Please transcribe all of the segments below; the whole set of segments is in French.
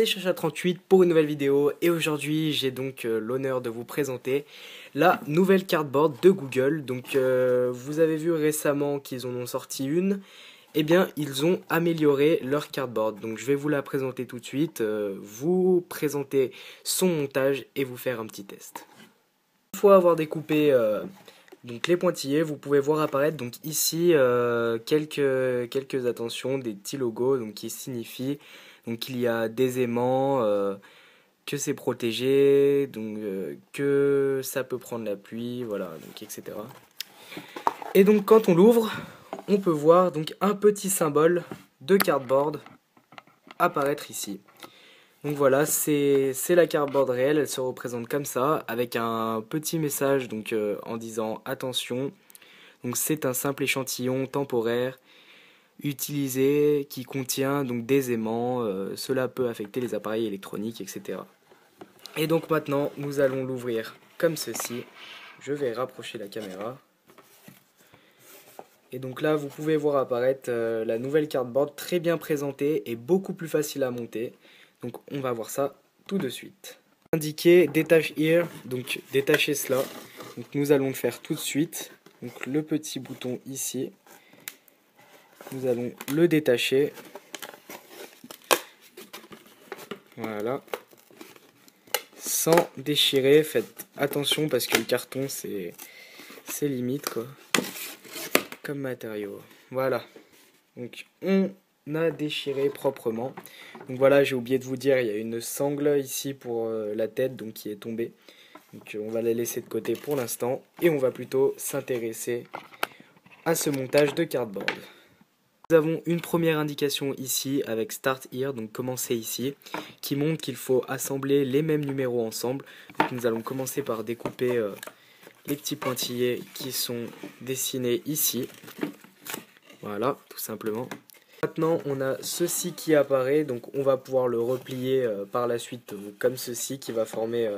c'est Chacha38 pour une nouvelle vidéo et aujourd'hui j'ai donc l'honneur de vous présenter la nouvelle cardboard de Google. Donc vous avez vu récemment qu'ils en ont sorti une, et bien ils ont amélioré leur cardboard. Donc je vais vous la présenter tout de suite, vous présenter son montage et vous faire un petit test. Une fois avoir découpé donc les pointillés, vous pouvez voir apparaître donc ici quelques attentions, des petits logos donc qui signifient donc qu'il y a des aimants, que c'est protégé, donc que ça peut prendre la pluie, voilà, donc etc. Et donc quand on l'ouvre, on peut voir donc un petit symbole de cardboard apparaître ici. Donc voilà, c'est la cardboard réelle, elle se représente comme ça, avec un petit message donc en disant attention, donc c'est un simple échantillon temporaire utilisé qui contient donc des aimants, cela peut affecter les appareils électroniques, etc. Et donc maintenant nous allons l'ouvrir comme ceci. Je vais rapprocher la caméra. Et donc là vous pouvez voir apparaître la nouvelle cardboard très bien présentée et beaucoup plus facile à monter. Donc on va voir ça tout de suite. Indiquer détache here, donc détacher cela. Donc nous allons le faire tout de suite. Donc le petit bouton ici. Nous allons le détacher. Voilà. Sans déchirer, faites attention parce que le carton c'est limite quoi. Comme matériau. Voilà. Donc on a déchiré proprement. Donc voilà, j'ai oublié de vous dire, il y a une sangle ici pour la tête donc qui est tombée. Donc on va la laisser de côté pour l'instant et on va plutôt s'intéresser à ce montage de cardboard. Nous avons une première indication ici avec Start Here, donc commencer ici, qui montre qu'il faut assembler les mêmes numéros ensemble. Donc nous allons commencer par découper les petits pointillés qui sont dessinés ici. Voilà, tout simplement. Maintenant on a ceci qui apparaît, donc on va pouvoir le replier par la suite comme ceci qui va former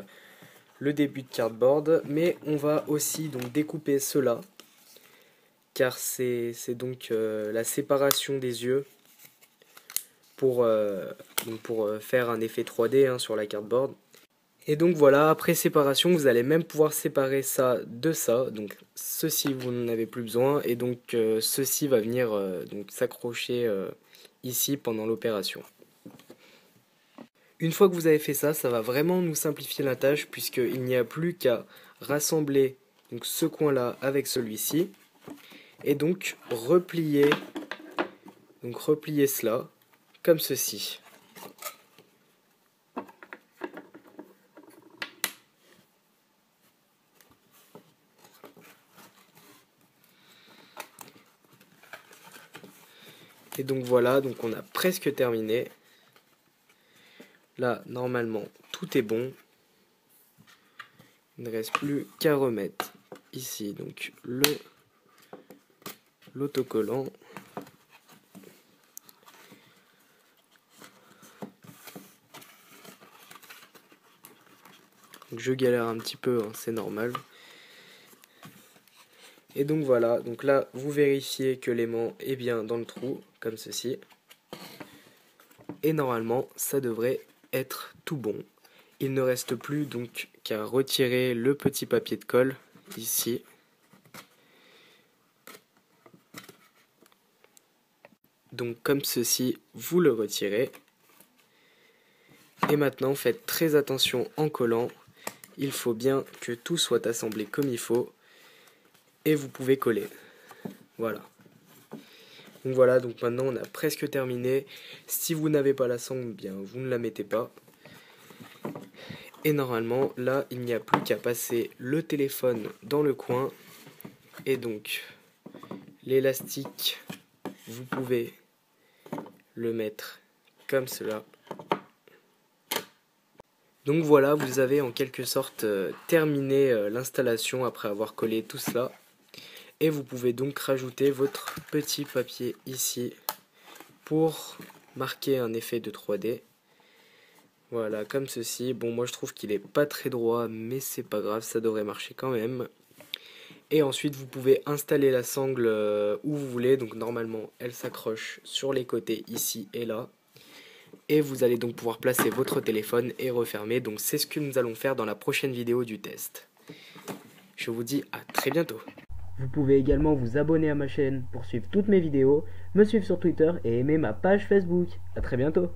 le début de cardboard. Mais on va aussi donc découper cela, car c'est donc la séparation des yeux pour faire un effet 3D hein, sur la cardboard. Et donc voilà, après séparation, vous allez même pouvoir séparer ça de ça. Donc ceci, vous n'en avez plus besoin. Et donc ceci va venir donc s'accrocher ici pendant l'opération. Une fois que vous avez fait ça, ça va vraiment nous simplifier la tâche puisqu'il n'y a plus qu'à rassembler donc, ce coin-là avec celui-ci. Et donc replier cela comme ceci. Et donc voilà, donc on a presque terminé. Là, normalement, tout est bon. Il ne reste plus qu'à remettre ici donc l'autocollant. Donc je galère un petit peu, hein, c'est normal. Et donc voilà, donc là vous vérifiez que l'aimant est bien dans le trou, comme ceci. Et normalement ça devrait être tout bon. Il ne reste plus donc qu'à retirer le petit papier de colle ici. Donc comme ceci, vous le retirez. Et maintenant faites très attention en collant. Il faut bien que tout soit assemblé comme il faut. Et vous pouvez coller. Voilà. Donc voilà, donc maintenant on a presque terminé. Si vous n'avez pas la sangle, bien vous ne la mettez pas. Et normalement, là, il n'y a plus qu'à passer le téléphone dans le coin. Et donc, l'élastique, vous pouvez le mettre comme cela. Donc voilà, vous avez en quelque sorte terminé l'installation après avoir collé tout cela. Et vous pouvez donc rajouter votre petit papier ici pour marquer un effet de 3D. Voilà, comme ceci. Bon, moi je trouve qu'il est pas très droit, mais c'est pas grave, ça devrait marcher quand même. Et ensuite, vous pouvez installer la sangle où vous voulez. Donc normalement, elle s'accroche sur les côtés ici et là. et vous allez donc pouvoir placer votre téléphone et refermer. Donc c'est ce que nous allons faire dans la prochaine vidéo du test. Je vous dis à très bientôt. Vous pouvez également vous abonner à ma chaîne pour suivre toutes mes vidéos, me suivre sur Twitter et aimer ma page Facebook. À très bientôt.